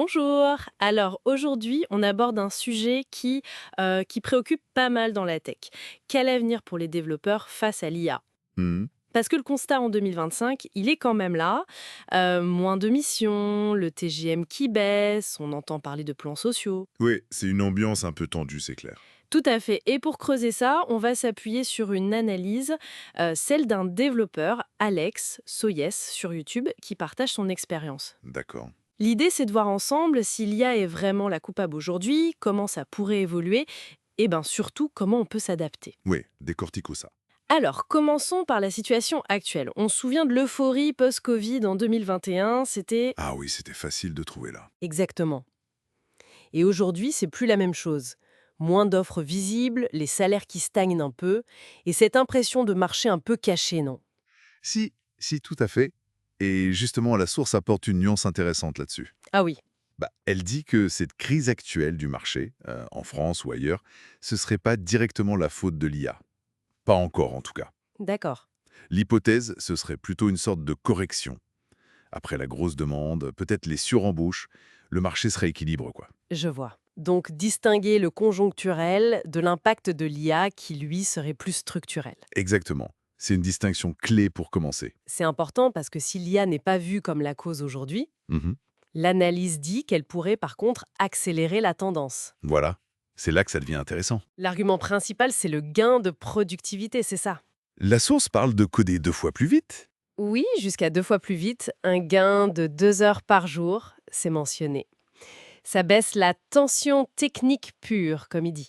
Bonjour. Alors aujourd'hui, on aborde un sujet qui préoccupe pas mal dans la tech. Quel avenir pour les développeurs face à l'IA? Mmh. Parce que le constat en 2025, il est quand même là. Moins de missions, le TGM qui baisse, on entend parler de plans sociaux. Oui, c'est une ambiance un peu tendue, c'est clair. Tout à fait. Et pour creuser ça, on va s'appuyer sur une analyse, celle d'un développeur, Alex Soyes, sur YouTube, qui partage son expérience. D'accord. L'idée, c'est de voir ensemble si l'IA est vraiment la coupable aujourd'hui, comment ça pourrait évoluer, et bien surtout comment on peut s'adapter. Oui, décortiquons ça. Alors, commençons par la situation actuelle. On se souvient de l'euphorie post-Covid en 2021, c'était Ah oui, c'était facile de trouver là. exactement. Et aujourd'hui, c'est plus la même chose. Moins d'offres visibles, les salaires qui stagnent un peu, et cette impression de marché un peu caché, non? Si, si, tout à fait. Et justement, la source apporte une nuance intéressante là-dessus. Ah oui, Elle dit que cette crise actuelle du marché, en France ou ailleurs, ce serait pas directement la faute de l'IA. Pas encore, en tout cas. d'accord, L'hypothèse, ce serait plutôt une sorte de correction. Après la grosse demande, peut-être les surembauches, le marché se rééquilibre, quoi. je vois. Donc distinguer le conjoncturel de l'impact de l'IA qui, lui, serait plus structurel. Exactement. C'est une distinction clé pour commencer. C'est important parce que si l'IA n'est pas vue comme la cause aujourd'hui, Mhm. l'analyse dit qu'elle pourrait par contre accélérer la tendance. Voilà, c'est là que ça devient intéressant. L'argument principal, c'est le gain de productivité, c'est ça? La source parle de coder 2 fois plus vite. Oui, jusqu'à 2 fois plus vite, un gain de 2 heures par jour, c'est mentionné. Ça baisse la tension technique pure, comme il dit.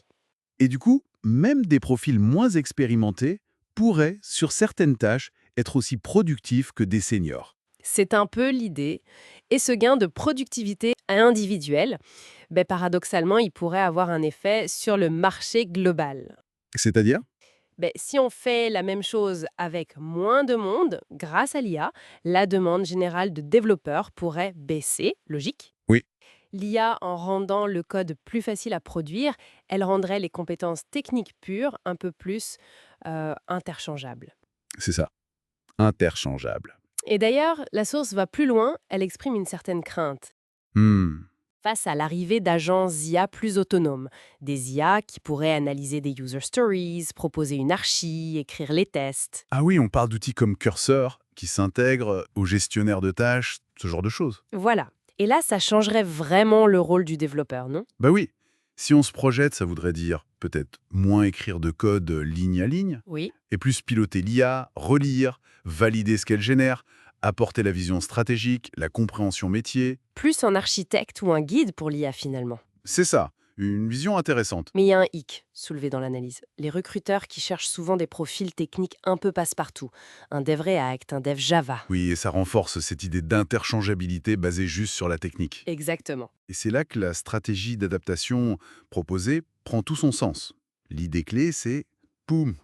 Et du coup, même des profils moins expérimentés pourraient, sur certaines tâches, être aussi productifs que des seniors. C'est un peu l'idée. Et ce gain de productivité individuelle, paradoxalement, il pourrait avoir un effet sur le marché global. C'est-à-dire? Si on fait la même chose avec moins de monde, grâce à l'IA, la demande générale de développeurs pourrait baisser, logique. Oui, L'IA, en rendant le code plus facile à produire, elle rendrait les compétences techniques pures un peu plus interchangeables. c'est ça. Interchangeable. Et d'ailleurs, la source va plus loin, elle exprime une certaine crainte Hmm. face à l'arrivée d'agents IA plus autonomes, des IA qui pourraient analyser des user stories, proposer une archi, écrire les tests. Ah oui, on parle d'outils comme Cursor qui s'intègrent au gestionnaire de tâches, ce genre de choses. Voilà. Et là, ça changerait vraiment le rôle du développeur, non? Bah oui, si on se projette, ça voudrait dire peut-être moins écrire de code ligne à ligne, Oui. et plus piloter l'IA, relire, valider ce qu'elle génère, apporter la vision stratégique, la compréhension métier. Plus un architecte ou un guide pour l'IA finalement. C'est ça, une vision intéressante. Mais il y a un hic soulevé dans l'analyse. Les recruteurs qui cherchent souvent des profils techniques un peu passe-partout. Un dev React, un dev Java. Oui, et ça renforce cette idée d'interchangeabilité basée juste sur la technique. Exactement. Et c'est là que la stratégie d'adaptation proposée prend tout son sens. L'idée clé, c'est, poum,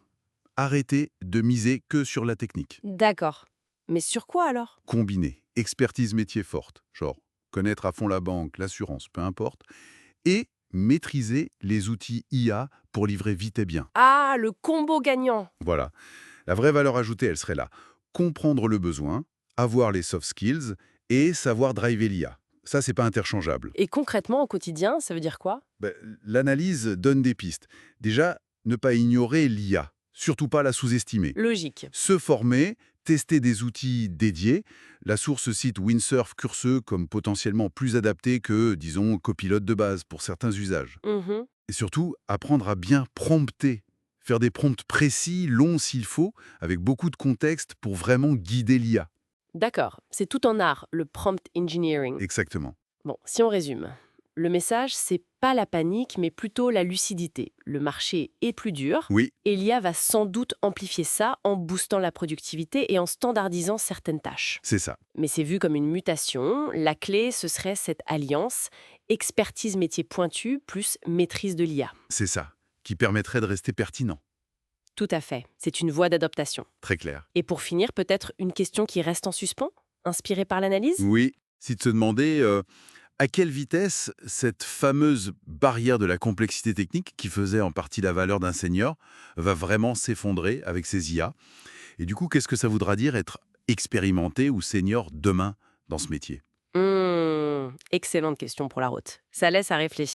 arrêter de miser que sur la technique. D'accord. Mais sur quoi alors? Combiner expertise métier forte, genre connaître à fond la banque, l'assurance, peu importe, et maîtriser les outils IA pour livrer vite et bien. Ah, le combo gagnant. Voilà. La vraie valeur ajoutée, elle serait là. Comprendre le besoin, avoir les soft skills et savoir driver l'IA. Ça, c'est pas interchangeable. Et concrètement, au quotidien, ça veut dire quoi? Ben, l'analyse donne des pistes. Déjà, ne pas ignorer l'IA, surtout pas la sous-estimer. Logique. Se former, tester des outils dédiés. La source cite Windsurf Curseux comme potentiellement plus adapté que, disons, Copilot de base pour certains usages. Mhm. Et surtout, apprendre à bien prompter. Faire des prompts précis, longs s'il faut, avec beaucoup de contexte pour vraiment guider l'IA. D'accord. C'est tout en art, le prompt engineering. Exactement. Bon, si on résume. Le message, c'est pas la panique, mais plutôt la lucidité. Le marché est plus dur, Oui, et l'IA va sans doute amplifier ça en boostant la productivité et en standardisant certaines tâches. c'est ça. Mais c'est vu comme une mutation. La clé, ce serait cette alliance expertise métier pointu plus maîtrise de l'IA. C'est ça. Qui permettrait de rester pertinent. Tout à fait. C'est une voie d'adaptation. Très clair. Et pour finir, peut-être une question qui reste en suspens, inspirée par l'analyse? Oui. Si de se demander à quelle vitesse cette fameuse barrière de la complexité technique, qui faisait en partie la valeur d'un senior, va vraiment s'effondrer avec ces IA. Et du coup, qu'est-ce que ça voudra dire être expérimenté ou senior demain dans ce métier? Excellente question pour la route. Ça laisse à réfléchir.